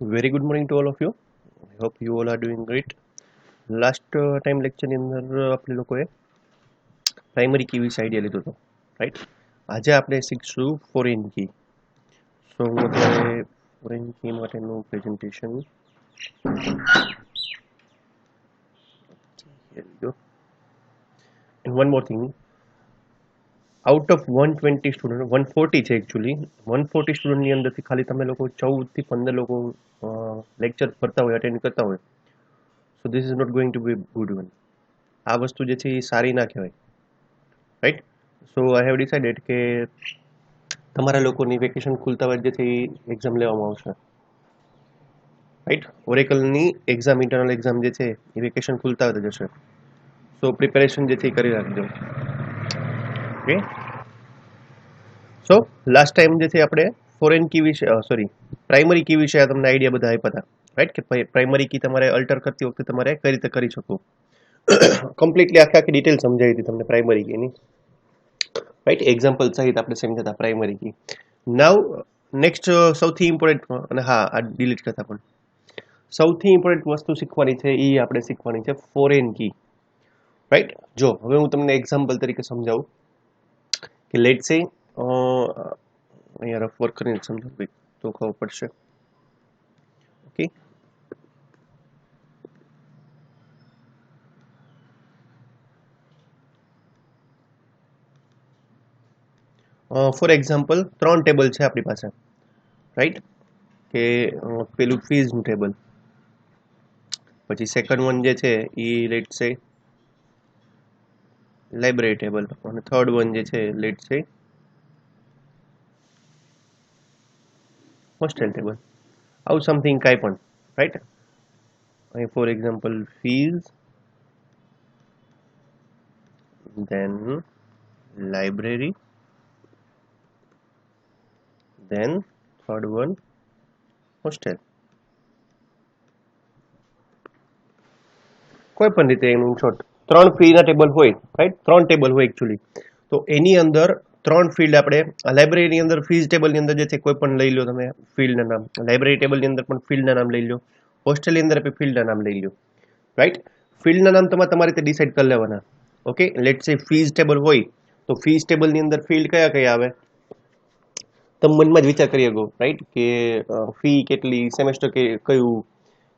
Very good morning to all of you. I hope you all are doing great. Last time lecture ની અંદર આપણે લોકોએ primary key વિશે idea લીધો હતો, રાઈટ? આજે આપણે શીખશું ફોરેન કી. સો હું અત્યારે ફોરેન કી માટેનું presentation and one more thing, out of 120 student 140 છે એકચ્યુઅલી 140 સ્ટુડન્ટની અંદરથી ખાલી તમે લોકો 14 થી 15 લોકો લેક્ચર ભરતા હોય, અટેન્ડ કરતા હોય, so this is not going to be good one. આ વસ્તુ જે છે એ સારી ના કહેવાય, right? So I have decided કે તમારા લોકોની વેકેશન ખુલતા હોય જે છે એ એક્ઝામ લેવામાં આવશે, રાઈટ? ઓરેકલની એક્ઝામ, ઇન્ટરનલ એક્ઝામ જે છે એ વેકેશન ખુલતા જ જશે. સો પ્રિપેરેશન જે છે એ કરી રાખજો. ઓકે, સો લાસ્ટ ટાઈમ જે છે આપણે ફોરેન કી વિશે પ્રાઇમરી કી વિશે તમને આઈડિયા બધા આપ્યા હતા, રાઈટ? કે પ્રાઇમરી કી તમારે અલ્ટર કરતી વખતે તમારે કઈ રીતે કરી શકો. કમ્પ્લીટલી આખી ડિટેલ સમજાવી હતી તમને પ્રાઇમરી કીની, રાઈટ? એક્ઝામ્પલ સહિત આપણે સમજ્યા હતા પ્રાઇમરી કી. નાવ નેક્સ્ટ સૌથી ઇમ્પોર્ટન્ટ, અને હા આ ડિલીટ કરતા પણ સૌથી ઇમ્પોર્ટન્ટ વસ્તુ શીખવાની છે એ આપણે શીખવાની છે ફોરેન કી, રાઈટ? જો હવે હું તમને એક્ઝામ્પલ તરીકે સમજાવું કે લેટ સે અહીંયા રફ વર્ક કરીને સમજાવું તો ખબર પડશે. ઓકે, ફોર એક્ઝામ્પલ 3 ટેબલ છે આપણી પાસે, રાઈટ? કે પેલું ફીઝનું ટેબલ, પછી સેકન્ડ વન જે છે એ લેટ સે લાઇબ્રેરી ટેબલ, અને થર્ડ વન જે છે લેટ સે હોસ્ટેલ ટેબલ, આવું સમથિંગ કાંઈ પણ, રાઈટ? અહીં four example fees, then library, then third one hostel. કોઈ પણ રીતે એનું શોર્ટ 3 ફીના ટેબલ હોય, રાઈટ? 3 ટેબલ હોય એકચ્યુઅલી, તો એની અંદર 3 ફિલ્ડ આપણે લાઇબ્રેરીની અંદર ફીઝ ટેબલની અંદર જે છે કોઈ પણ લઈ લો તમે ફિલ્ડના નામ, લાઇબ્રેરી ટેબલની અંદર પણ ફિલ્ડના નામ લઈ લો, હોસ્ટેલની અંદર પણ ફિલ્ડના નામ લઈ લો, રાઈટ? ફિલ્ડના નામ તમારે રીતે ડિસાઈડ કરી લેવાના. ઓકે, લેટ સે ફીઝ ટેબલ હોય તો ફીઝ ટેબલની અંદર ફિલ્ડ કયા કયા આવે તમે મનમાં જ વિચાર કરી શકો, રાઈટ? કે ફી કેટલી, સેમેસ્ટર કે કયું,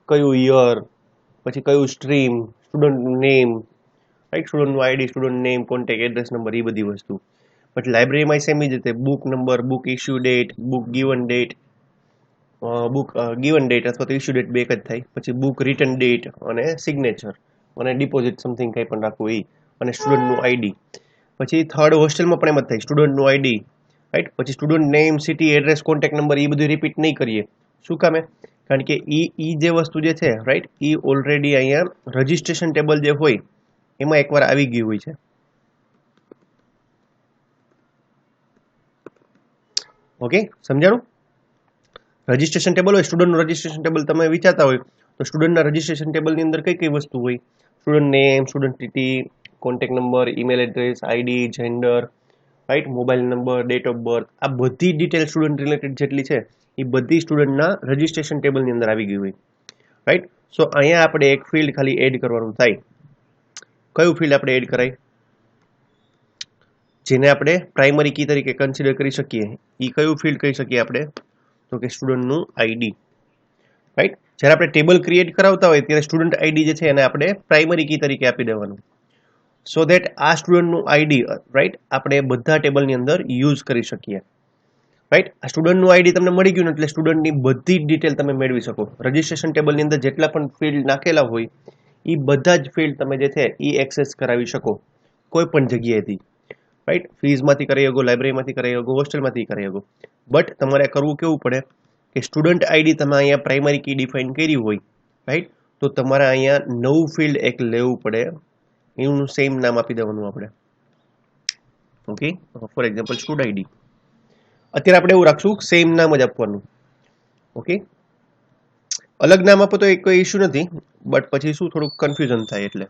કયું યર, પછી કયું સ્ટ્રીમ, સ્ટુડન્ટ નેમ, રાઈટ? સ્ટુડન્ટનું ID, student name, contact, address number, એ બધી વસ્તુ. પછી લાઇબ્રેરીમાં સેમ જ રીતે book number, book issue date, book given date, book given date અથવા તો ઇશ્યુ ડેટ બે જ થાય, પછી બુક રિટર્ન ડેટ અને સિગ્નેચર અને ડિપોઝિટ સમથિંગ કંઈ પણ રાખવું એ, અને સ્ટુડન્ટનું આઈડી. પછી થર્ડ હોસ્ટેલમાં પણ એમ જ થાય, સ્ટુડન્ટનું આઈડી, રાઈટ? પછી student name, city, address, contact number, એ બધું રિપીટ નહીં કરીએ. શું કામે? કારણ કે ઈ જે વસ્તુ જે છે, રાઈટ, એ ઓલરેડી અહીંયા રજિસ્ટ્રેશન ટેબલ જે હોય એમાં એકવાર આવી ગયું હોય છે. ઓકે, સમજાણું? રજિસ્ટ્રેશન ટેબલ હોય, સ્ટુડન્ટનું રજિસ્ટ્રેશન ટેબલ તમે વિચારતા હોય તો સ્ટુડન્ટના રજિસ્ટ્રેશન ટેબલની અંદર કઈ કઈ વસ્તુ હોય? Student name, student city, contact number, email address, ID, gender, right? Mobile number, date of birth, આ બધી ડિટેલ સ્ટુડન્ટ રિલેટેડ જેટલી છે એ બધી સ્ટુડન્ટના રજિસ્ટ્રેશન ટેબલની અંદર આવી ગઈ હોય, રાઈટ? સો અહીંયા આપણે એક ફિલ્ડ ખાલી એડ કરવાનું થાય. કયું ફિલ્ડ આપણે એડ કરાય જેને આપણે પ્રાઇમરી કી તરીકે કન્સિડર કરી શકીએ? એ કયું ફિલ્ડ કહી શકીએ આપણે? તો કે સ્ટુડન્ટનું આઈડી, રાઈટ? જ્યારે આપણે ટેબલ ક્રિએટ કરાવતા હોય ત્યારે સ્ટુડન્ટ આઈડી જે છે એને આપણે પ્રાઇમરી કી તરીકે આપી દેવાનું, સો ધેટ આ સ્ટુડન્ટનું આઈડી, રાઈટ, આપણે બધા ટેબલની અંદર યુઝ કરી શકીએ, રાઈટ? આ સ્ટુડન્ટનું આઈડી તમને મળી ગયું ને એટલે સ્ટુડન્ટની બધી જ ડિટેલ તમે મેળવી શકો. રજિસ્ટ્રેશન ટેબલની અંદર જેટલા પણ ફિલ્ડ નાખેલા હોય એ બધા જ ફિલ્ડ તમે જે છે એ એક્સેસ કરાવી શકો કોઈ પણ જગ્યાએથી, રાઈટ? ફીઝમાંથી કરી શકો, લાઇબ્રેરીમાંથી કરી શકો, હોસ્ટેલમાંથી કરી શકો. બટ તમારે કરવું કેવું પડે કે સ્ટુડન્ટ આઈડી તમે અહીંયા પ્રાઇમરી કી ડિફાઇન કરી હોય, રાઈટ, તો તમારે અહીંયા નવું ફિલ્ડ એક લેવું પડે, એનું સેમ નામ આપી દેવાનું આપણે. Okay, for example stood ID. અત્યારે આપણે એવું રાખશું સેમ નામ જ આપવાનું. ઓકે, અલગ નામ આપો તો એક કોઈ ઇશ્યુ નથી, બટ પછી શું થોડુંક કન્ફ્યુઝન થાય એટલે.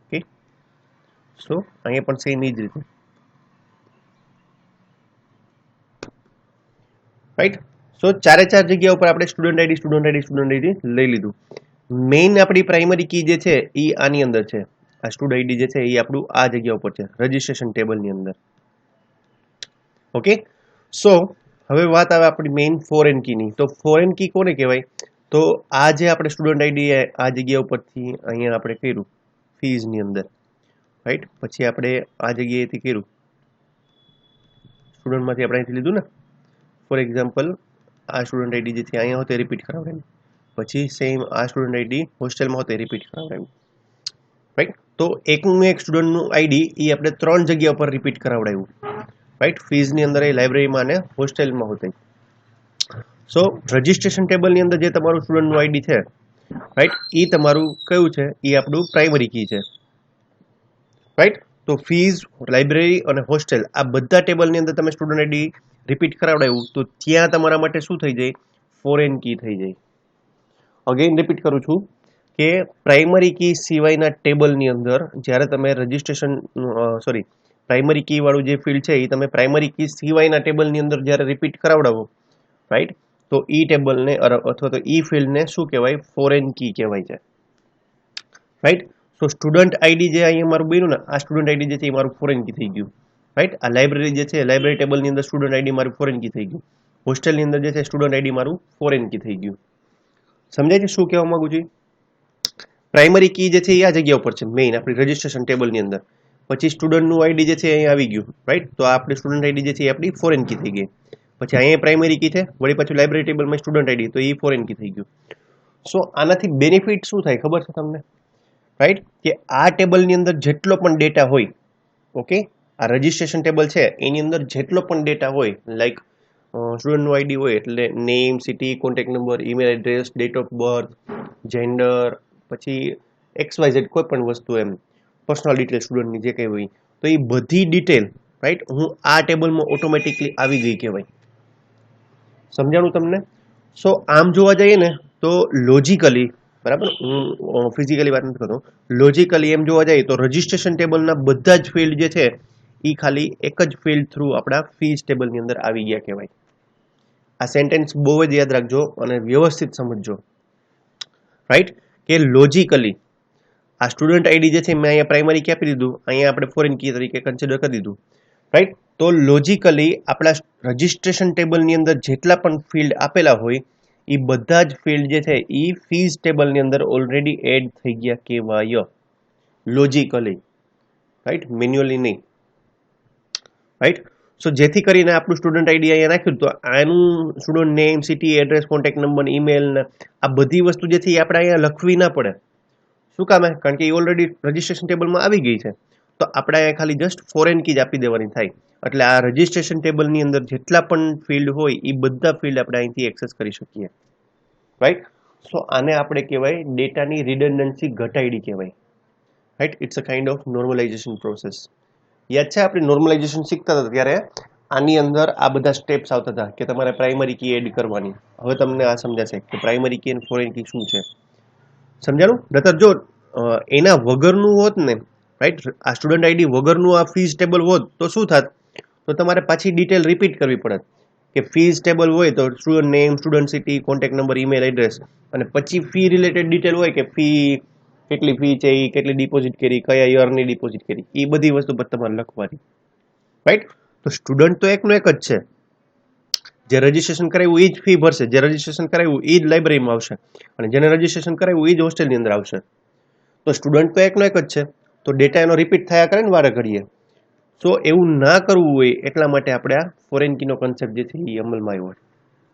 ઓકે, સો અહીંયા પણ સેમ એ જ રીતે. રાઈટ. સો ચારે ચાર જગ્યા ઉપર આપણે સ્ટુડન્ટ આઈડી લઈ લીધું. મેઇન આપણી પ્રાઇમરી કી જે છે એ આની અંદર છે. આ સ્ટુડ આઈડી જે છે એ આપણું આ જગ્યા ઉપર છે રજીસ્ટ્રેશન ટેબલની અંદર. ઓકે. સો હવે વાત આવે આપણી મેઇન ફોરેન કીની. તો ફોરેન કી કોને કહેવાય? તો આ જે આપણે સ્ટુડન્ટ આઈડી આ જગ્યા ઉપરથી અહીંયા આપણે કર્યું ફીઝની અંદર, રાઈટ. પછી આપણે આ જગ્યાએથી કર્યું સ્ટુડન્ટમાંથી આપણે અહીંથી લીધું ને. ફોર એક્ઝામ્પલ આ સ્ટુડન્ટ આઈડી જે છે અહીંયા હોતે રિપીટ કરાવડાવ્યું. પછી સેમ આ સ્ટુડન્ટ આઈડી હોસ્ટેલમાં હોતે રિપીટ કરાવડાવ્યું, રાઈટ. તો એકનું એક સ્ટુડન્ટનું આઈડી એ આપણે 3 જગ્યા ઉપર રિપીટ કરાવડાવ્યું, રાઈટ. ફીઝની અંદર, એ લાઇબ્રેરીમાં અને હોસ્ટેલમાં હોતે. સો રજીસ્ટ્રેશન ટેબલની અંદર જે તમારું સ્ટુડન્ટનું આઈડી છે, રાઈટ, એ તમારું કયું છે? એ આપણું પ્રાઇમરી કી છે, રાઈટ. તો ફીઝ, લાઇબ્રેરી અને હોસ્ટેલ આ બધા ટેબલની અંદર તમે સ્ટુડન્ટ આઈડી રિપીટ કરાવડાવ્યું તો ત્યાં તમારા માટે શું થઈ જાય? ફોરેન કી થઈ જાય. અગેન રિપીટ કરું છું કે પ્રાઇમરી કી સિવાયના ટેબલની અંદર જ્યારે તમે રજીસ્ટ્રેશન પ્રાઇમરી કી વાળું જે ફિલ્ડ છે એ તમે પ્રાઇમરી કી સિવાયના ટેબલની અંદર જ્યારે રિપીટ કરાવડાવો, રાઈટ, તો ઈ ટેબલને અથવા તો ઈ ફિલ્ડને શું કહેવાય? ફોરેન કી કહેવાય છે, રાઈટ. સો સ્ટુડન્ટ આઈડી જે અહીંયા મારું બન્યું ને, આ સ્ટુડન્ટ આઈડી જે છે એ મારું ફોરેન કી થઈ ગયું, રાઈટ. આ લાઇબ્રેરી જે છે, લાઇબ્રેરી ટેબલની અંદર સ્ટુડન્ટ આઈડી મારું ફોરેન કી થઈ ગયું. હોસ્ટેલની અંદર જે છે સ્ટુડન્ટ આઈડી મારું ફોરેન કી થઈ ગયું. સમજાય છે શું કહેવા માંગુ છું? પ્રાઇમરી કી જે છે એ આ જગ્યા ઉપર છે મેઇન આપણી રજીસ્ટ્રેશન ટેબલની અંદર. પછી સ્ટુડન્ટનું આઈડી જે છે અહીંયા આવી ગયું, રાઈટ. તો આપણે સ્ટુડન્ટ આઈડી જે છે એ આપણી ફોરેન કી થઈ ગઈ. પછી અહીંયા પ્રાઇમરી કી છે, વળી પાછું લાઇબ્રેરી ટેબલમાં સ્ટુડન્ટ આઈડી, તો એ ફોરેન કી થઈ ગયું. સો આનાથી બેનિફિટ શું થાય ખબર છે તમને? રાઈટ, કે આ ટેબલની અંદર જેટલો પણ ડેટા હોય, ઓકે, આ રજીસ્ટ્રેશન ટેબલ છે એની અંદર જેટલો પણ ડેટા હોય, લાઈક સ્ટુડન્ટનું આઈડી હોય એટલે name, city, contact number, email address, date of birth, gender, પછી XYZ કોઈ પણ વસ્તુ, એમ પર્સનલ ડિટેલ સ્ટુડન્ટની જે કંઈ હોય, તો એ બધી ડિટેલ, રાઈટ, હું આ ટેબલમાં ઓટોમેટિકલી આવી ગઈ કહેવાય. સમજાણું તમને? સો આમ જોવા જઈએ ને તો લોજિકલી, બરાબર, હું ફિઝિકલી વાત નથી કરતો, લોજિકલી એમ જોવા જઈએ તો રજીસ્ટ્રેશન ટેબલના બધા જ ફિલ્ડ જે છે એ ખાલી એક જ ફિલ્ડ થ્રુ આપણા ફીઝ ટેબલની અંદર આવી ગયા કહેવાય. આ સેન્ટેન્સ બહુ જ યાદ રાખજો અને વ્યવસ્થિત સમજજો, રાઈટ. કે લોજિકલી આ સ્ટુડન્ટ આઈડી જે છે મેં અહીંયા પ્રાઇમરી કી આપી દીધું, અહીંયા આપણે ફોરેન કી તરીકે કન્સિડર કરી દીધું, રાઈટ. તો લોજિકલી આપણા રજીસ્ટ્રેશન ટેબલની અંદર જેટલા પણ ફિલ્ડ આપેલા હોય એ બધા જ ફિલ્ડ જે છે એ ફીઝ ટેબલની અંદર ઓલરેડી એડ થઈ ગયા કહેવાય, લોજિકલી, રાઈટ, મેન્યુઅલી નહીં, રાઈટ. સો જેથી કરીને આપણું સ્ટુડન્ટ આઈડી અહીંયા નાખ્યું તો આનું student name, city, address, contact number, email ને આ બધી વસ્તુ જે છે એ આપણે અહીંયા લખવી ના પડે. શું કામ? કારણ કે એ ઓલરેડી રજીસ્ટ્રેશન ટેબલમાં આવી ગઈ છે. તો આપણે અહીંયા ખાલી જસ્ટ ફોરેન કી જ આપી દેવાની થાય. એટલે આ રજીસ્ટ્રેશન ટેબલની અંદર જેટલા પણ ફિલ્ડ હોય એ બધા ફિલ્ડ આપણે અહીંથી એક્સેસ કરી શકીએ, રાઈટ. સો આને આપણે કહેવાય ડેટાની રિડન્ડન્સી ઘટાડી કહેવાય, right. It's a kind of normalization process. યાદ છે આપણે નોર્મલાઇઝેશન શીખતા હતા ત્યારે આની અંદર આ બધા સ્ટેપ્સ આવતા હતા કે તમારે પ્રાઇમરી કી એડ કરવાની. હવે તમને આ સમજાશે કે પ્રાઇમરી કી અને ફોરેન કી શું છે. સમજાણું? નતર જો એના વગરનું હોત ને, રાઈટ, આ સ્ટુડન્ટ આઈડી વગરનું આ ફીઝ ટેબલ હોત તો શું થાત? તો તમારે પાછી ડિટેલ રિપીટ કરવી પડત કે ફીઝ ટેબલ હોય તો student name, student city, contact number, email address, અને પછી ફી રિલેટેડ ડિટેલ હોય કે ફી કેટલી ફી છે, એ કેટલી ડિપોઝિટ કરી, કયા યરની ડિપોઝિટ કરી, એ બધી વસ્તુ પર તમારે લખવાની, રાઈટ. તો સ્ટુડન્ટ તો એકનો એક જ છે, જે રજીસ્ટ્રેશન કરાવ્યું એ જ ફી ભરશે, જે રજીસ્ટ્રેશન કરાવ્યું એ જ લાઇબ્રેરીમાં આવશે, અને જેને રજીસ્ટ્રેશન કરાવ્યું એ જ હોસ્ટેલની અંદર આવશે. તો સ્ટુડન્ટ તો એકનો એક જ છે, તો ડેટા એનો રિપીટ થયા કરે ને વારે ઘડીએ. સો એવું ના કરવું હોય એટલા માટે આપણે આ ફોરેન કીનો કન્સેપ્ટ જે છે એ અમલમાં આવ્યો હોય,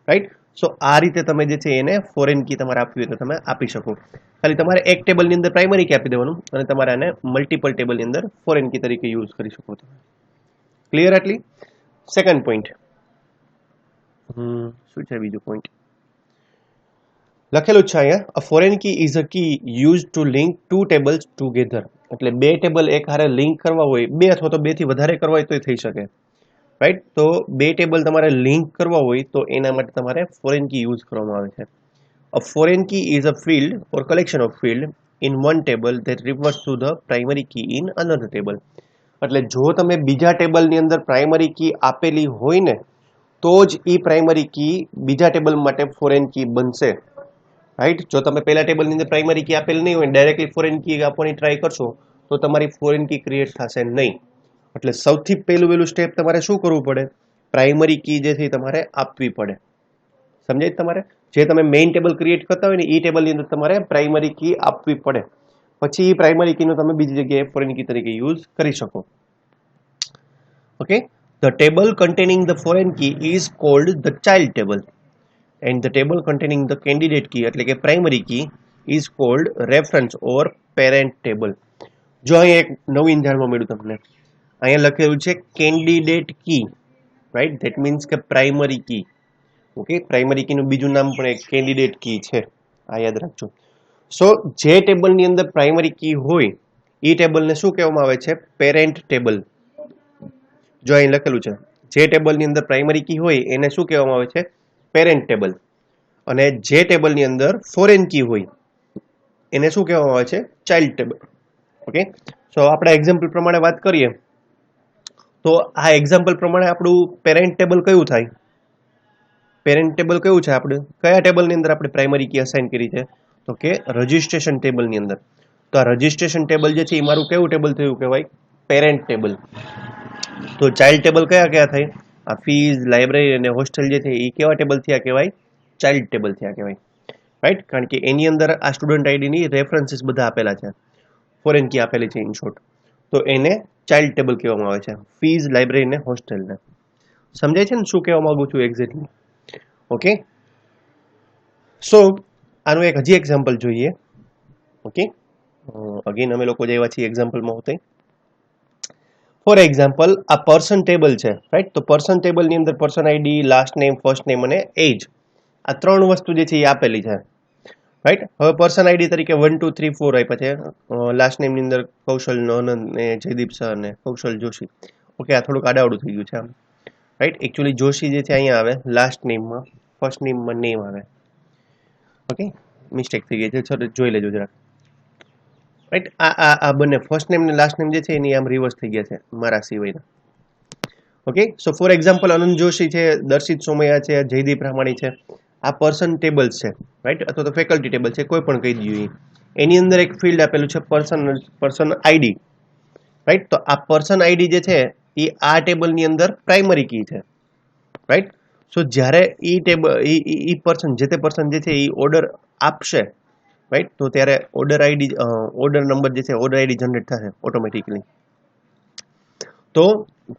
રાઈટ. સો આ રીતે તમે જે છે એને ફોરેન કી તમારે આપવી હોય તો તમે આપી શકો. ખાલી તમારે એક ટેબલની અંદર પ્રાઇમરી કી આપી દેવાનું અને તમારે આને મલ્ટિપલ ટેબલની અંદર ફોરેન કી તરીકે યુઝ કરી શકો તમે. ક્લિયર? આટલી. સેકન્ડ પોઈન્ટ શું છે? બીજો પોઈન્ટ લખેલું છે અહીંયા, a foreign key is a key use to link two tables together. એટલે બે ટેબલ એક હારે લિંક કરવા હોય, બે અથવા તો બે થી વધારે કરવા હોય તો થઈ શકે, રાઈટ. તો બે ટેબલ તમારે લિંક કરવા હોય તો એના માટે તમારે ફોરેન કી યુઝ કરવામાં આવે છે. A foreign key is a field or collection of field in one table that refers to the primary key in another table. એટલે જો તમે બીજા ટેબલની અંદર પ્રાઇમરી કી આપેલી હોય ને તો જ એ પ્રાઇમરી કી બીજા ટેબલ માટે ફોરેન કી બનશે, રાઈટ. જો તમે પહેલા ટેબલની અંદર પ્રાઇમરી કી આપેલ નહીં હોય, ડાયરેક્ટલી ફોરેન કી આપવાની ટ્રાય કરશો તો તમારી ફોરેન કી ક્રિએટ થશે નહીં. એટલે સૌથી પહેલું સ્ટેપ તમારે શું કરવું પડે? પ્રાઇમરી કી જે છે તમારે આપવી પડે. સમજાય તમારે? જે તમે મેઇન ટેબલ ક્રિએટ કરતા હોય ને એ ટેબલની અંદર તમારે પ્રાઇમરી કી આપવી પડે, પછી એ પ્રાઇમરી કીનો તમે બીજી જગ્યાએ ફોરેન કી તરીકે યુઝ કરી શકો. Okay, the table containing the foreign key is called the child table and the table containing the candidate key એટલે કે primary key is called reference or parent table. જો અહીંયા એક નવીન જાણવા મળ્યું તમને, અહીંયા લખેલું છે candidate key, right. That means કે પ્રાઇમરી કી. ઓકે, પ્રાઇમરી કીનું બીજું નામ પણ એક કેન્ડિડેટ કી છે, આ યાદ રાખજો. સો જે ટેબલની અંદર પ્રાઇમરી કી હોય એ ટેબલને શું કહેવામાં આવે છે? Parent table. જો અહીં લખેલું છે, જે ટેબલની અંદર પ્રાઇમરી કી હોય એને શું કહેવામાં આવે છે? Parent table. અને જે ટેબલની અંદર ફોરેન કી હોય એને શું કહેવામાં આવે છે? Child table. ઓકે, સો આપણે એક્ઝામ્પલ પ્રમાણે વાત કરીએ તો આ એક્ઝામ્પલ પ્રમાણે આપણું પેરેન્ટ ટેબલ કયું થાય? પેરેન્ટ ટેબલ કયું છે આપણું? કયા ટેબલની અંદર આપણે પ્રાઇમરી કી અસાઇન કરી છે? તો કે રજિસ્ટ્રેશન ટેબલની અંદર. તો આ રજિસ્ટ્રેશન ટેબલ જે છે એ મારું કેવું ટેબલ થયું કહેવાય? Parent table. તો ચાઇલ્ડ ટેબલ કયા કયા થાય? આ ફીઝ, લાઇબ્રેરી અને હોસ્ટેલ જે છે એ કેવા ટેબલ થયા કહેવાય? ચાઇલ્ડ ટેબલ થયા કહેવાય, રાઈટ. કારણ કે એની અંદર આ સ્ટુડન્ટ આઈડીની રેફરન્સીસ બધા આપેલા છે, ફોરેન કી આપેલી છે ઇન શોર્ટ. તો એને ચાઇલ્ડ ટેબલ કહેવામાં આવે છે, ફીઝ, લાઇબ્રેરી અને હોસ્ટેલને. સમજાય છે ને શું કહેવા માંગુ છું એક્ઝેક્ટલી? ઓકે, સો આનું એક હજી એક્ઝામ્પલ જોઈએ. ઓકે, અગેન અમે લોકો જે એવા છીએ એક્ઝામ્પલમાં હોતે. ફોર એક્ઝામ્પલ આ પર્સન ટેબલ છે, રાઈટ. તો પર્સન ટેબલની અંદર person ID, last name, first name અને એજ, આ ત્રણ વસ્તુ જે છે એ આપેલી છે, રાઈટ. હવે પર્સન આઈડી તરીકે 1 2 3 4 આપ્યા છે. લાસ્ટ નેમની અંદર કૌશલ નનંદ ને જયદીપ સર ને કૌશલ જોશી. ઓકે, આ થોડુંક આડાવડું થઈ ગયું છે આમ, રાઈટ. એકચ્યુઅલી જોશી જે છે અહીંયા આવે લાસ્ટ નેમમાં, ફર્સ્ટ નેમમાં નેમ આવે. ઓકે, મિસ્ટેક થઈ ગઈ છે, સર જોઈ લેજો જરા, રાઈટ. આ બંને ફર્સ્ટ નેમ ને લાસ્ટ નેમ જે છે એની આમ રિવર્સ થઈ ગયા છે મારા સિવાયના. ઓકે, સો ફોર એક્ઝામ્પલ અનંત જોશી છે, દર્શિત સોમૈયા છે, જયદીપ રામાણી છે. આ પર્સન ટેબલ્સ છે, રાઈટ, અથવા તો ફેકલ્ટી ટેબલ છે, કોઈ પણ કહી દઈએ. એની અંદર એક ફિલ્ડ આપેલું છે પર્સન આઈડી, રાઈટ. તો આ પર્સન આઈડી જે છે એ આ ટેબલની અંદર પ્રાઇમરી કી છે, રાઈટ. સો જ્યારે ઈ ટેબલ ઈ પર્સન જે તે પર્સન જે છે એ ઓર્ડર આપશે, રાઈટ, તો ત્યારે ઓર્ડર આઈડી, ઓર્ડર નંબર જે છે ઓર્ડર આઈડી જનરેટ થશે ઓટોમેટિકલી. તો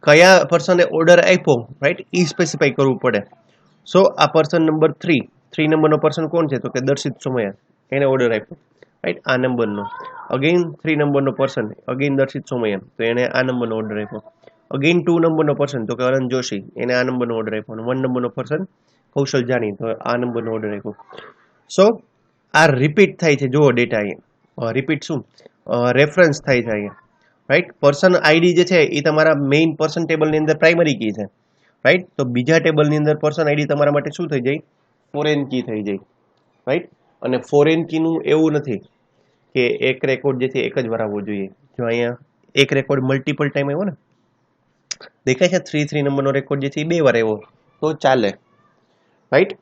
કયા પર્સને ઓર્ડર આપ્યો, રાઈટ, એ સ્પેસિફાઈ કરવું પડે. સો આ પર્સન નંબર 3 નંબરનો પર્સન કોણ છે? તો કે દર્શિત સોમૈયા, એને ઓર્ડર આપ્યો, રાઈટ, આ નંબરનો. અગેન 3 નંબરનો પર્સન, અગેન દર્શિત સોમૈયા, તો એને આ નંબરનો ઓર્ડર આપ્યો. અગેન 2 નંબરનો પર્સન, તો કે અનંત જોશી, એને આ નંબરનો ઓર્ડર આપ્યો. અને 1 નંબરનો પર્સન કૌશલ જાની, તો આ નંબરનો ઓર્ડર આપ્યો. સો આ રિપીટ થાય છે, જુઓ ડેટા અહીંયા રિપીટ શું રેફરન્સ થાય છે અહીંયા, રાઈટ. પર્સન આઈડી જે છે એ તમારા મેઇન પર્સન ટેબલની અંદર પ્રાઇમરી કી છે, રાઈટ. તો બીજા ટેબલની અંદર પર્સન આઈડી તમારા માટે શું થઈ જાય? ફોરેન કી થઈ જાય, રાઈટ. અને ફોરેન કીનું એવું નથી કે એક રેકોર્ડ જે છે એક જ વાર આવવો જોઈએ. જો અહીંયા એક રેકોર્ડ મલ્ટિપલ ટાઈમ આવ્યો ને, દેખાય છે 3 નંબરનો રેકોર્ડ જે છે એ 2 વાર આવ્યો તો ચાલે, રાઈટ.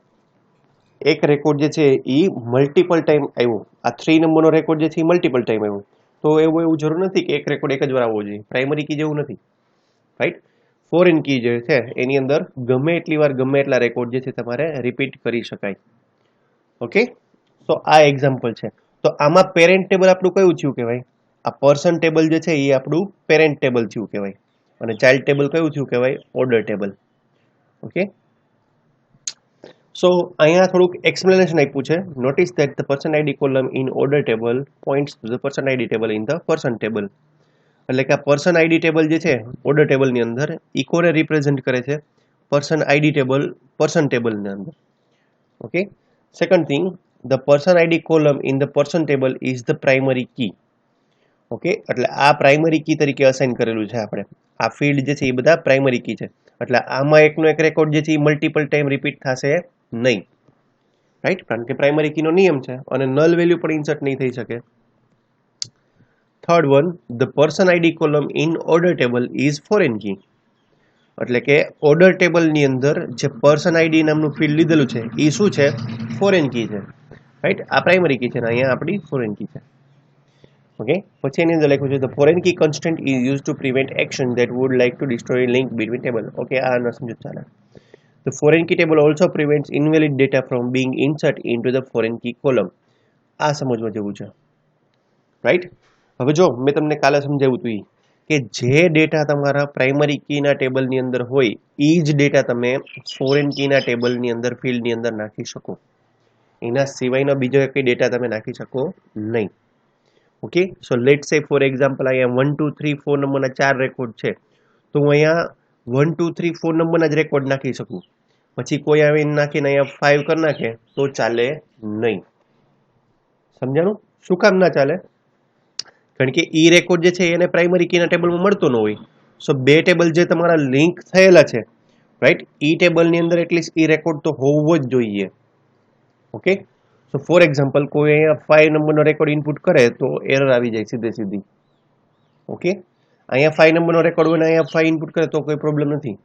એક રેકોર્ડ જે છે એ મલ્ટિપલ ટાઈમ આવ્યો, આ 3 નંબરનો રેકોર્ડ જે છે એ મલ્ટિપલ ટાઈમ આવ્યો, તો એવું જરૂર નથી કે એક રેકોર્ડ એક જ વાર આવવો જોઈએ. પ્રાઇમરી કી જેવું નથી, રાઈટ. ફોરેન કી જે છે એની અંદર ગમે એટલી વાર ગમે એટલા રેકોર્ડ જે છે તમારે રિપીટ કરી શકાય. ઓકે, તો આ એક્ઝામ્પલ છે. તો આમાં પેરેન્ટ ટેબલ આપણું કયું થયું કહેવાય? આ પર્સન ટેબલ જે છે એ આપણું પેરેન્ટ ટેબલ થયું કહેવાય. અને ચાઇલ્ડ ટેબલ કયું થયું કહેવાય? Order table. ઓકે, સો અહીંયા થોડુંક એક્સપ્લેનેશન આપ્યું છે. Notice that the person ID column in order table points to the person ID table in the person table. એટલે કે આ પર્સન આઈડી ટેબલ જે છે ઓર્ડર ટેબલની અંદર ઈ કોને રિપ્રેઝેન્ટ કરે છે? પર્સન આઈડી ટેબલ પર્સન ટેબલની અંદર. Okay, second thing, the person ID column in the person table is the primary key. Okay, એટલે આ પ્રાઇમરી કી તરીકે અસાઇન કરેલું છે આપણે. આ ફિલ્ડ જે છે એ બધા પ્રાઇમરી કી છે. એટલે આમાં એકનો એક રેકોર્ડ જે છે એ મલ્ટિપલ ટાઈમ રિપીટ થશે નહીં, રાઈટ. કારણ કે પ્રાઇમરી કીનો નિયમ છે અને નલ વેલ્યુ પણ ઇન્સર્ટ નહીં થઈ શકે. Third one, the person ID column in order table is foreign key. એટલે કે ઓર્ડર ટેબલની અંદર જે પર્સન આઈડી નામનું ફિલ્ડ લીધેલું છે એ શું છે? ફોરેન કી છે, રાઈટ? આ પ્રાઇમરી કી છે અને અહીંયા આપણી ફોરેન કી છે. ઓકે, પછી એની અંદર લખ્યું છે the foreign key constant is use to prevent action that would like to destroy link between table. Okay, આ ન સમજો ચાલે. The foreign key table also prevents invalid data from being insert into the foreign key column. આ સમજવા જેવું છે, right? હવે જો મેં તમને કાલે સમજાવ્યું હતું કે જે ડેટા તમારા પ્રાઇમરી કીના ટેબલની અંદર હોય એ જ ડેટા તમે ફોરેન કીના ટેબલની અંદર ફિલ્ડની અંદર નાખી શકો. એના સિવાયનો બીજો એક ડેટા તમે નાખી શકો નહીં. ઓકે, સો લેટ સે ફોર એક્ઝામ્પલ અહીંયા 1 2 3 4 નંબરના 4 રેકોર્ડ છે, તો હું અહીંયા 1 2 3 4 નંબરના જ રેકોર્ડ નાખી શકું. પછી કોઈ આવીને નાખીને અહીંયા 5 કરી નાખે તો ચાલે નહીં. સમજાણું? શું કામ ના ચાલે? કારણ કે ઈ રેકોર્ડ જે છે એને પ્રાઇમરી કીના ટેબલમાં મળતો ન હોય. સો બે ટેબલ જે તમારા લિંક થયેલા છે, રાઈટ, ઈ ટેબલની અંદર એટલીસ્ટ ઈ રેકોર્ડ તો હોવો જ જોઈએ. ઓકે, સો ફોર એક્ઝામ્પલ કોઈ અહીંયા 5 નંબરનો રેકોર્ડ ઇનપુટ કરે તો એરર આવી જાય સીધી. ઓકે, અહીંયા 5 નંબરનો રેકોર્ડ હોય ને અહીંયા 5 ઇનપુટ કરે તો કોઈ પ્રોબ્લેમ નથી.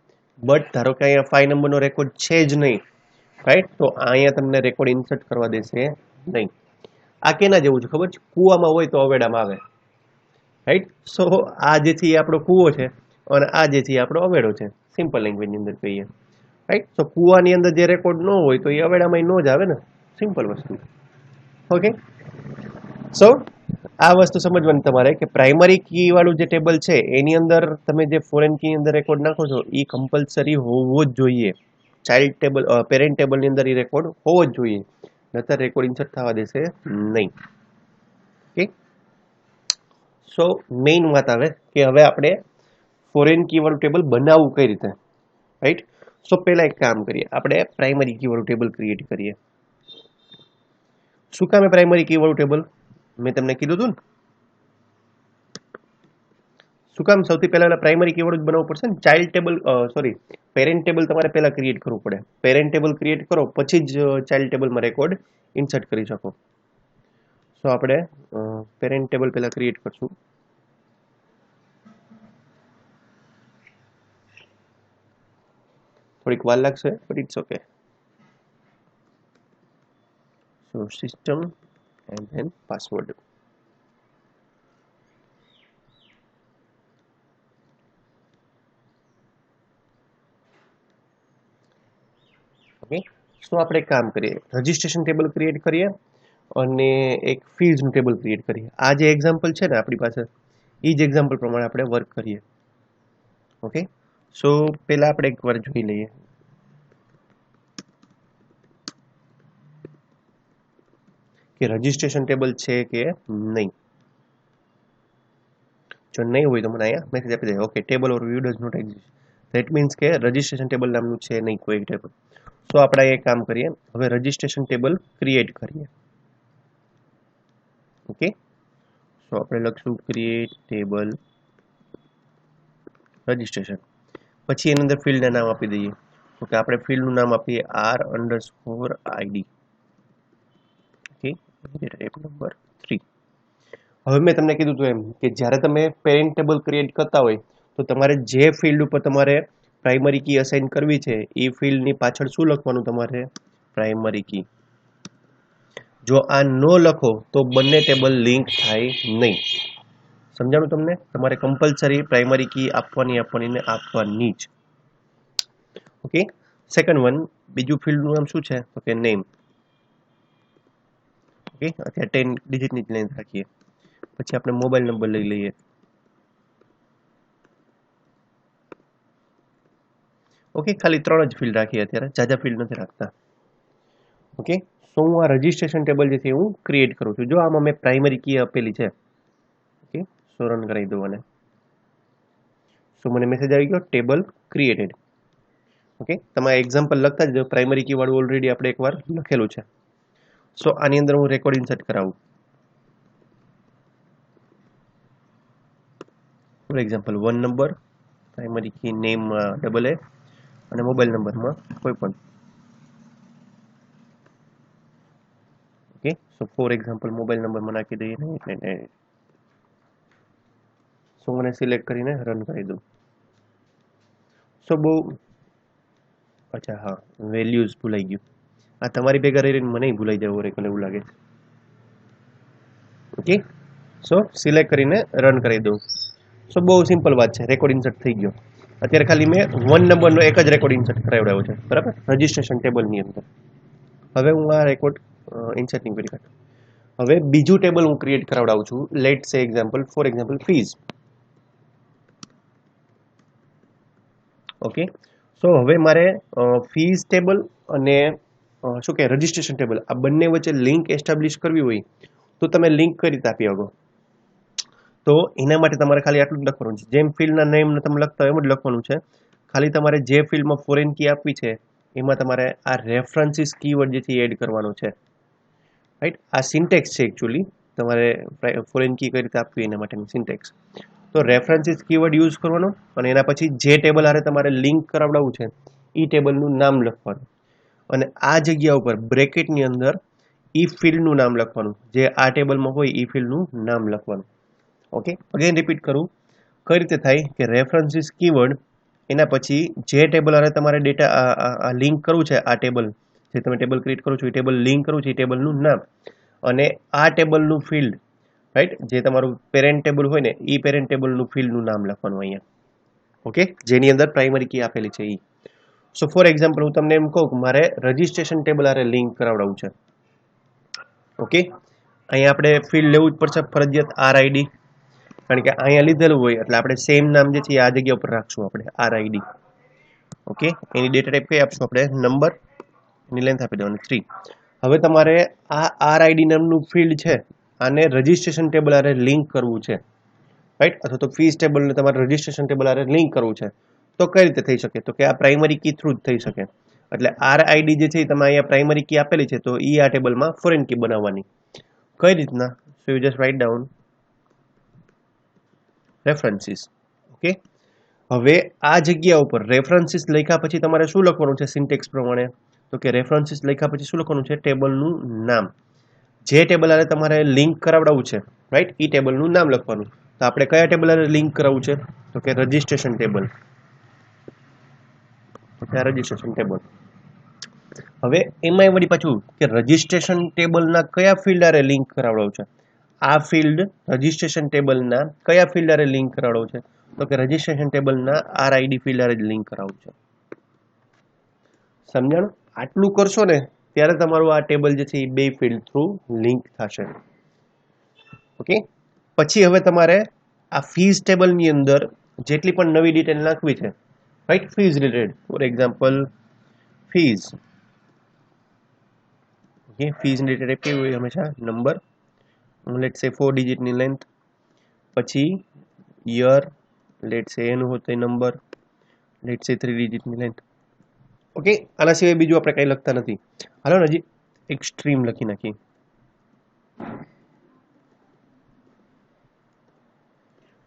બટ ધારો કે અહીંયા 5 નંબરનો રેકોર્ડ છે જ નહીં, રાઈટ, તો અહીંયા તમને રેકોર્ડ ઇન્સર્ટ કરવા દેશે નહીં. આ કેના જેવું છે ખબર છે? કૂવામાં હોય તો અવેડામાં આવે, રાઈટ? સો આ જેથી આપણો કૂવો છે અને આ જેથી આપણો અવેડો છે, સિમ્પલ લેંગ્વેજની અંદર કહીએ, રાઈટ? સો કૂવાની અંદર જે રેકોર્ડ ન હોય તો એ અવેડામાં ન જ આવે ને, સિમ્પલ વસ્તુ. ઓકે, સો આ વસ્તુ સમજવાની તમારે કે પ્રાઇમરી કી વાળું જે ટેબલ છે એની અંદર તમે જે ફોરેન કી અંદર રેકોર્ડ નાખો છો એ કમ્પલસરી હોવો જ જોઈએ. ચાઇલ્ડ ટેબલ પેરેન્ટ ટેબલની અંદર એ રેકોર્ડ હોવો જ જોઈએ, નતર રેકોર્ડ ઇન્સર્ટ થવા દેશે નહીં. ઓકે, સો મેઇન વાત આવે કે હવે આપણે ફોરેન કી વાળું ટેબલ બનાવવું કઈ રીતે, રાઈટ? સો પહેલા એક કામ કરીએ, આપણે પ્રાઇમરી કી વાળું ટેબલ ક્રિએટ કરીએ. શું કામ પ્રાઇમરી કી વાળું ટેબલ? મેં તમને કીધું હતું ને, શું કામ સૌથી પહેલા પ્રાઇમરી કી વાળું જ બનાવવું પડશે ને? Child table sorry parent table તમારે પહેલા ક્રિએટ કરવું પડે. પેરેન્ટ ટેબલ ક્રિએટ કરો પછી જ ચાઇલ્ડ ટેબલમાં રેકોર્ડ ઇન્સર્ટ કરી શકો. સો આપણે પેરેન્ટ ટેબલ પહેલા ક્રિએટ કરશું. થોડીક વાર લાગશે but it's okay. So system and then password. Okay, so આપણે કામ કરીએ, રજિસ્ટ્રેશન ટેબલ ક્રિએટ કરીએ અને એક ફીલ્ડનું ટેબલ ક્રિએટ કરીએ. આ જે એક્ઝામ્પલ છે ને આપણી પાસે, એ જ એક્ઝામ્પલ પ્રમાણે આપણે વર્ક કરીએ. ઓકે, સો પહેલા આપણે એકવાર જોઈ લઈએ કે રજિસ્ટ્રેશન ટેબલ છે કે નહીં. જો નહીં હોય તો મને અહીંયા મેસેજ આપી દે, okay table or view does not exist. That means કે રજિસ્ટ્રેશન ટેબલ નામનું છે નહીં કોઈ ટેબલ. સો આપણે એક કામ કરીએ, હવે રજિસ્ટ્રેશન ટેબલ ક્રિએટ કરીએ. ઓકે, સો આપણે લખશું ક્રિએટ ટેબલ રજિસ્ટ્રેશન. પછી એની અંદર ફિલ્ડના નામ આપી દઈએ. ઓકે, આપણે ફિલ્ડનું નામ આપીએ r_id. Okay, tap number 3. હવે મેં તમને કીધું હતું એમ કે જ્યારે તમે પેરેન્ટ ટેબલ ક્રિએટ કરતા હોય તો તમારે જે ફિલ્ડ ઉપર તમારે પ્રાઇમરી કી અસાઇન કરવી છે એ ફિલ્ડની પાછળ શું લખવાનું? તમારે પ્રાઇમરી કી. જો આ ન લખો તો બંને ટેબલ લિંક થાય નહીં. સમજાણું તમને? તમારે કમ્પલસરી પ્રાઇમરી કી આપવાની ને આપવાની જ. ઓકે, સેકન્ડ વન, બીજું ફિલ્ડનું નામ શું છે? તો કે નેમ. ઓકે, અત્યારે 10 ડિજિટની જ લેન્થ રાખીએ. પછી આપણે મોબાઈલ નંબર લઈ લઈએ. ઓકે, ખાલી 3 જ ફિલ્ડ રાખીએ અત્યારે, જાજા ફિલ્ડ નથી રાખતા. ઓકે, સો હું આ રજિસ્ટ્રેશન ટેબલ જે છે હું ક્રિએટ કરું છું. જો આમાં મેં પ્રાઇમરી કી આપેલી છે. ઓકે, સો રન કરાવી દઉં અને સો મને મેસેજ આવી ગયો ટેબલ ક્રિએટેડ. ઓકે, તમારે એક્ઝામ્પલ લખતા જ પ્રાઇમરી કી વાળું ઓલરેડી આપણે એકવાર લખેલું છે. સો આની અંદર હું રેકોર્ડ ઇન્સર્ટ કરાવું. For example 1 number, primary key name double a અને મોબાઈલ નંબરમાં કોઈ પણ. Okay, so for example mobile નંબરમાં નાખી દઈએ ને સો મને સિલેક્ટ કરીને રન કરી દઉં. સો બહુ અચ્છા હા, વેલ્યુઝ ભૂલાઈ ગયું. આ તમારી ભેગા રહીને મને ભૂલાઈ જાય ઓરેકલ એવું લાગે. ઓકે, સો સિલેક્ટ કરીને રન કરી દઉં. સો બહુ સિમ્પલ વાત છે, રેકોર્ડ ઇન્સર્ટ થઈ ગયો. અત્યારે ખાલી મેં 1 નંબરનો એક જ રેકોર્ડ ઇન્સર્ટ કરાવડાવ્યો છે, બરાબર, રજિસ્ટ્રેશન ટેબલની અંદર. હવે હું આ રેકોર્ડ ઇન્સર્ટ નહીં કરી કાઢું. હવે બીજું ટેબલ હું ક્રિએટ કરાવડાવું છું. Let say example, for example fees. Okay, so હવે મારે ફીઝ ટેબલ અને શું કે રજિસ્ટ્રેશન ટેબલ આ બંને વચ્ચે લિંક એસ્ટાબ્લિશ કરવી હોય તો તમે લિંક કઈ રીતે આપી શકો? તો એના માટે તમારે ખાલી આટલું જ લખવાનું છે. જેમ ફિલ્ડના નેમ તમે લખતા હોય એમ જ લખવાનું છે. ખાલી તમારે જે ફિલ્ડમાં ફોરેન કી આપવી છે એમાં તમારે આ રેફરન્સીસ કીવર્ડ જે છે એડ કરવાનો છે. રાઈટ, આ સિન્ટેક્સ છે એકચ્યુઅલી. તમારે ફોરેન કી કઈ રીતે આપવી એના માટેની સિન્ટેક્સ. તો રેફરન્સીસ કીવર્ડ યુઝ કરવાનો અને એના પછી જે ટેબલ હારે તમારે લિંક કરાવડાવવું છે એ ટેબલનું નામ લખવાનું અને આ જગ્યા ઉપર બ્રેકેટની અંદર ઈ ફિલ્ડનું નામ લખવાનું. જે આ ટેબલમાં હોય ઈ ફિલ્ડનું નામ લખવાનું. ઓકે, અગેન રિપીટ કરું. કઈ રીતે થાય કે રેફરન્સીસ કીવર્ડ એના પછી જે ટેબલ હારે તમારે ડેટા લિંક કરવું છે, આ ટેબલ જે તમે ટેબલ ક્રિએટ કરો છો એ ટેબલ લિંક કરવું છે એ ટેબલનું નામ અને આ ટેબલનું ફિલ્ડ, રાઈટ, જે તમારું પેરેન્ટ ટેબલ હોય ને એ પેરેન્ટ ટેબલનું ફિલ્ડનું નામ લખવાનું અહીંયા. ઓકે, જેની અંદર પ્રાઇમરી કી આપેલી છે એ. સો ફોર એક્ઝામ્પલ હું તમને એમ કહું કે મારે રજિસ્ટ્રેશન ટેબલ હારે લિંક કરાવડાવવું છે. ઓકે, અહીંયા આપણે ફિલ્ડ લેવું જ પડશે ફરજિયાત, RID, કારણ કે અહીંયા લીધેલું હોય એટલે આપણે સેમ નામ જે છે આ જગ્યા ઉપર રાખશું આપણે, RID. ઓકે, એની ડેટા ટાઈપ કઈ આપશું આપણે? નંબર. એની લેન્થ આપી દેવાની 3. હવે તમારે આ RID નામનું ફિલ્ડ છે આને રજિસ્ટ્રેશન ટેબલ હારે લિંક કરવું છે, રાઈટ, અથવા તો ફીસ ટેબલને તમારે રજિસ્ટ્રેશન ટેબલ હારે લિંક કરવું છે. તો કઈ રીતે થઈ શકે? તો કે આ પ્રાઇમરી કી થ્રુ જ થઈ શકે. એટલે RID જે છે તમે અહીંયા પ્રાઇમરી કી આપેલી છે તો ઈ આ ટેબલમાં ફોરેન કી બનાવવાની. કઈ રીતના? So you just write down references. Okay, હવે આ જગ્યા ઉપર રેફરન્સીસ લખ્યા પછી તમારે શું લખવાનું છે સિન્ટેક્સ પ્રમાણે? તો કે રેફરન્સીસ લખ્યા પછી શું લખવાનું છે? ટેબલનું નામ. જે ટેબલ હારે તમારે લિંક કરાવડાવવું છે, રાઈટ, ઈ ટેબલનું નામ લખવાનું. તો આપણે કયા ટેબલ હારે લિંક કરાવવું છે? તો કે રજિસ્ટ્રેશન ટેબલ. Registration table. હવે એમાં વળી પાછું કે રજિસ્ટ્રેશન ટેબલના કયા ફિલ્ડ હારે લિંક કરાવડાવવું છે? આ ફિલ્ડ રજિસ્ટ્રેશન ટેબલના કયા ફિલ્ડ હારે લિંક કરાવવું છે? તો કે રજિસ્ટ્રેશન ટેબલના RID ફિલ્ડ હારે લિંક કરાવવું છે. સમજાણું? આટલું કરશો ને ત્યારે તમારું આ ટેબલ જે છે એ બે ફિલ્ડ થ્રુ લિંક થશે. ઓકે, પછી હવે તમારે આ ફીઝ ટેબલની અંદર જેટલી પણ નવી ડિટેલ નાખવી છે, right, fees related, four example fees. Okay, fees related કેવી હોય? હંમેશા નંબર, લેટ્સ સે 4 ડિજિટની લેન્થ, પછી યર, લેટ્સ સે એનું હોય તો નંબર, લેટ્સ સે 3 ડિજિટની લેન્થ. ઓકે, આના સિવાય બીજું આપણે કઈ લખતા નથી. હાલો ને હજી એક સ્ટ્રીમ લખી નાખી.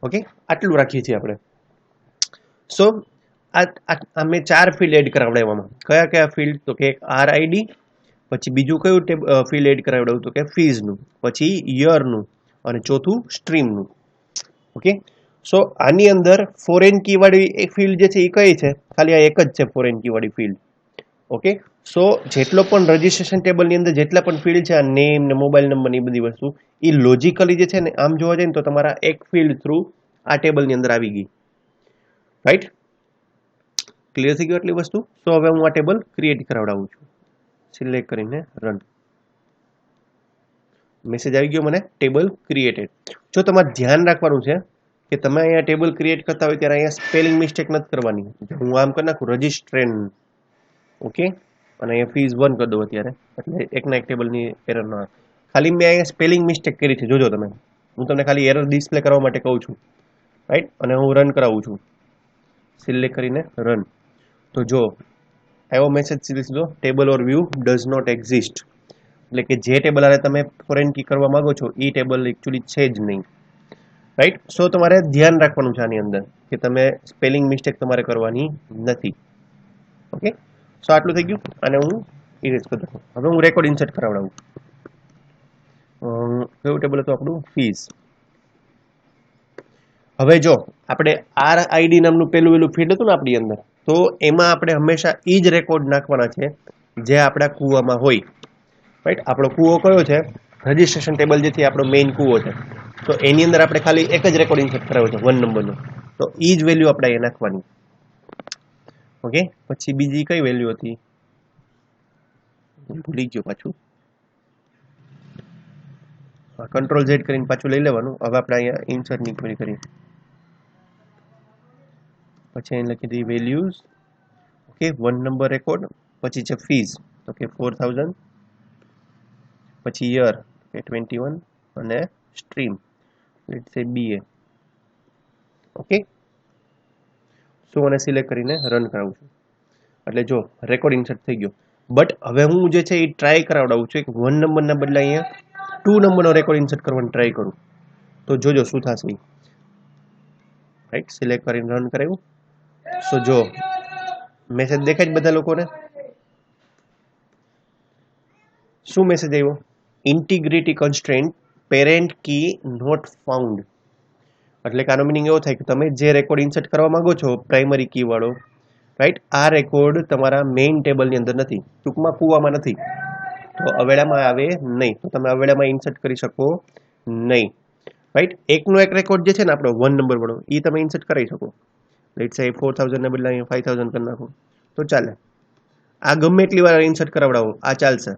ઓકે, આટલું રાખીએ છીએ આપણે. સો આ મેં 4 ફિલ્ડ એડ કરાવડાવવામાં. કયા કયા ફિલ્ડ? તો કે એક RID, પછી બીજું કયું ફિલ્ડ એડ કરાવડાવું? તો કે ફીઝનું, પછી યરનું અને ચોથું સ્ટ્રીમનું. ઓકે, સો આની અંદર ફોરેન કી વાળી એક ફિલ્ડ જે છે એ કઈ છે? ખાલી આ એક જ છે ફોરેન કી વાળી ફિલ્ડ. ઓકે, સો જેટલો પણ રજિસ્ટ્રેશન ટેબલની અંદર જેટલા પણ ફિલ્ડ છે, આ નેમ ને મોબાઈલ નંબર ની બધી વસ્તુ, એ લોજિકલી જે છે ને આમ જોવા જાય ને તો તમારા એક ફિલ્ડ થ્રુ આ ટેબલની અંદર આવી ગઈ. રાઈટ, ક્લિયર થઈ ગયું એટલી વસ્તુ? સો હવે હું આ ટેબલ ક્રિએટ કરાવડાવું છું. સિલેક્ટ કરીને રન. મેસેજ આવી ગયો મને, ટેબલ ક્રિએટેડ. જો તમારે ધ્યાન રાખવાનું છે કે તમે અહીંયા ટેબલ ક્રિએટ કરતા હોય ત્યારે અહીંયા સ્પેલિંગ મિસ્ટેક નથી કરવાની. હું આમ કરી નાખું રજિસ્ટ્રેન. ઓકે, અને અહીંયા ફીઝ 1 કરી દઉં અત્યારે, એટલે એકના એક ટેબલની એરર ન આવે. ખાલી મેં અહીંયા સ્પેલિંગ મિસ્ટેક કરી છે, જોજો તમે. હું તમને ખાલી એરર ડિસ્પ્લે કરવા માટે કહું છું, રાઈટ, અને હું રન કરાવું છું. સિલેક્ટ કરીને રન. તો જો આવ્યો મેસેજ સીધો, table or view does not exist. એટલે કે જે ટેબલ હારે તમે ફોરેન કી કરવા માંગો છો એ ટેબલ એકચ્યુઅલી છે જ નહીં. રાઈટ, સો તમારે ધ્યાન રાખવાનું છે આની અંદર કે તમે સ્પેલિંગ મિસ્ટેક તમારે કરવાની નથી. ઓકે, સો આટલું થઈ ગયું. અને હું ઇરેઝ કરી દઉં. હવે હું રેકોર્ડ ઇન્સર્ટ કરાવડાવું. કયું ટેબલ હતું આપણું? ફીઝ. હવે જો આપણે RID નામનું પેલું ફિલ્ડ હતું ને આપણી અંદર, તો એમાં આપણે હંમેશા એ જ રેકોર્ડ નાખવાના છે જે આપણા કૂવામાં હોય. રાઈટ, આપણો કૂવો કયો છે? રજીસ્ટ્રેશન ટેબલ જેથી આપણો મેઇન કૂવો છે. તો એની અંદર આપણે ખાલી એક જ રેકોર્ડ ઇન્સર્ટ કરાવ્યો છે 1 નંબરનો, તો એ જ વેલ્યુ આપણે અહીંયા નાખવાની. ઓકે, પછી બીજી કઈ વેલ્યુ હતી ભૂલી ગયો પાછું. કંટ્રોલ ઝેડ કરીને પાછું લઈ લેવાનું. હવે આપણે અહીંયા ઇન્સર્ટ ની ક્વેરી કરીએ, પછી અહીં લખી દઈએ વેલ્યુઝ. ઓકે, 1 નંબર રેકોર્ડ, પછી છે ફીઝ, તો કે 4000, પછી યર કે 21, અને સ્ટ્રીમ લેટ્સ સે BA. ઓકે, સો અને સિલેક્ટ કરીને રન કરાવું છું. એટલે જો રેકોર્ડ ઇન્સર્ટ થઈ ગયો. બટ હવે હું જે છે એ ટ્રાય કરાવડાવું છું કે 1 નંબરના બદલે અહીંયા 2 નંબરનો રેકોર્ડ ઇન્સર્ટ કરવાનો ટ્રાય કરું, તો જોજો શું થશે. રાઈટ, સિલેક્ટ કરીને રન કરાવ્યું. સો જો મેસેજ દેખાય જ બધા લોકોને. શું મેસેજ આવ્યો? Integrity constraint parent key not found. એટલે કે આનો મિનિંગ એવો થાય કે તમે જે રેકોર્ડ ઇન્સર્ટ કરવા માંગો છો પ્રાઇમરી કી વાળો, રાઈટ, આ રેકોર્ડ તમારા મેઇન ટેબલની અંદર નથી, ટૂંકમાં કૂવામાં નથી, તો અવેડામાં આવે નહીં, તો તમે અવેડામાં ઇન્સર્ટ કરી શકો નહીં. રાઈટ, એકનો એક રેકોર્ડ જે છે ને આપણો 1 નંબર વાળો, એ તમે ઇન્સર્ટ કરી શકો. લેટ્સ સે 4000 ને બદલે અહીંયા 5000 કરી નાખો તો ચાલે. આ ગમે એટલી વાર ઇન્સર્ટ કરાવડાવો આ ચાલશે.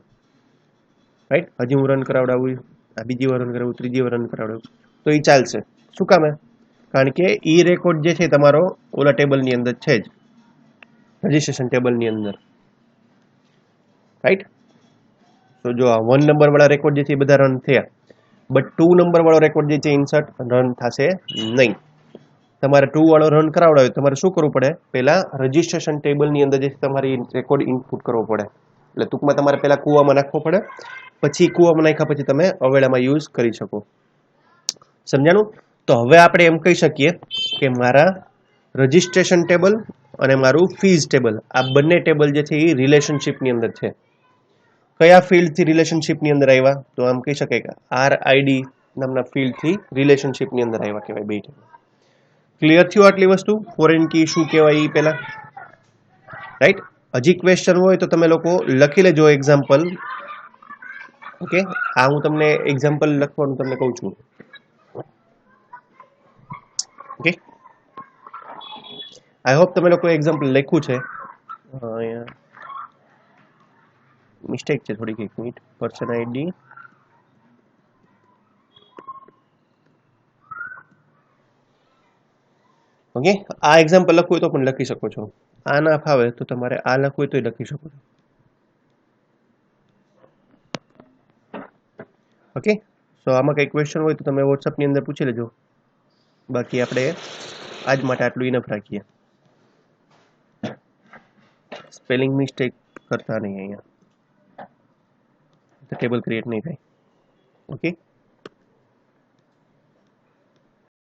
રાઈટ, હજી હું રન કરાવડાવું, આ બીજી વાર રન કરાવું, ત્રીજી વાર રન કરાવડાવું, તો એ ચાલશે. શું કામે? કારણ કે ઈ રેકોર્ડ જે છે તમારો ઓલા ટેબલની અંદર છે જ, રજીસ્ટ્રેશન ટેબલની અંદર. રાઈટ, તો જો આ 1 નંબર વાળા રેકોર્ડ જે છે એ બધા રન થયા, બટ 2 નંબર વાળો રેકોર્ડ જે છે ઇન્સર્ટ રન થશે નહીં. તમારે 2 વાળો રન કરાવડાવે તમારે શું કરવું પડે? પહેલા રજીસ્ટ્રેશન ટેબલની અંદર જે તમારી રેકોર્ડ ઇનપુટ કરવો પડે. એટલે ટૂંકમાં તમારે પહેલા કૂવામાં નાખવો પડે, પછી કૂવામાં નાખ્યા પછી તમે અવેડામાં યુઝ કરી શકો. સમજાણું? તો હવે આપણે એમ કહી શકીએ કે મારા રજીસ્ટ્રેશન ટેબલ અને મારું ફીઝ ટેબલ, આ બંને ટેબલ જે છે એ રિલેશનશિપની અંદર છે. કયા ફિલ્ડથી રિલેશનશિપની અંદર આવ્યા? તો આમ કહી શકાય કે RID નામના ફિલ્ડથી રિલેશનશિપની અંદર આવ્યા કહેવાય બે ટેબલ. ક્લિયર થયું આટલી વસ્તુ? ફોરેન કી શું કહેવાય એ પહેલા. રાઈટ, હજી ક્વેશ્ચન હોય તો તમે લોકો લખી લેજો એક્ઝામ્પલ. ઓકે, આ હું તમને એક્ઝામ્પલ લખવાનું તમને કહું છું. ઓકે, આઈ હોપ તમે લોકો એક્ઝામ્પલ લખ્યું છે. અહીંયા મિસ્ટેક છે થોડીક, 1 મિનિટ. પર્સન ID, ઓકે, આ એક્ઝામ્પલ લખવું હોય તો પણ લખી શકો છો. આ ના ફાવે તો તમારે આ લખવું હોય તો લખી શકો છો. ઓકે, સો આમાં કઈ ક્વેશ્ચન હોય તો તમે વોટ્સઅપની અંદર પૂછી લેજો. બાકી આપણે આજ માટે આટલું ઇનફ રાખીએ. સ્પેલિંગ મિસ્ટેક કરતા નહીં, અહીંયા ટેબલ ક્રિએટ નહીં થાય. ઓકે.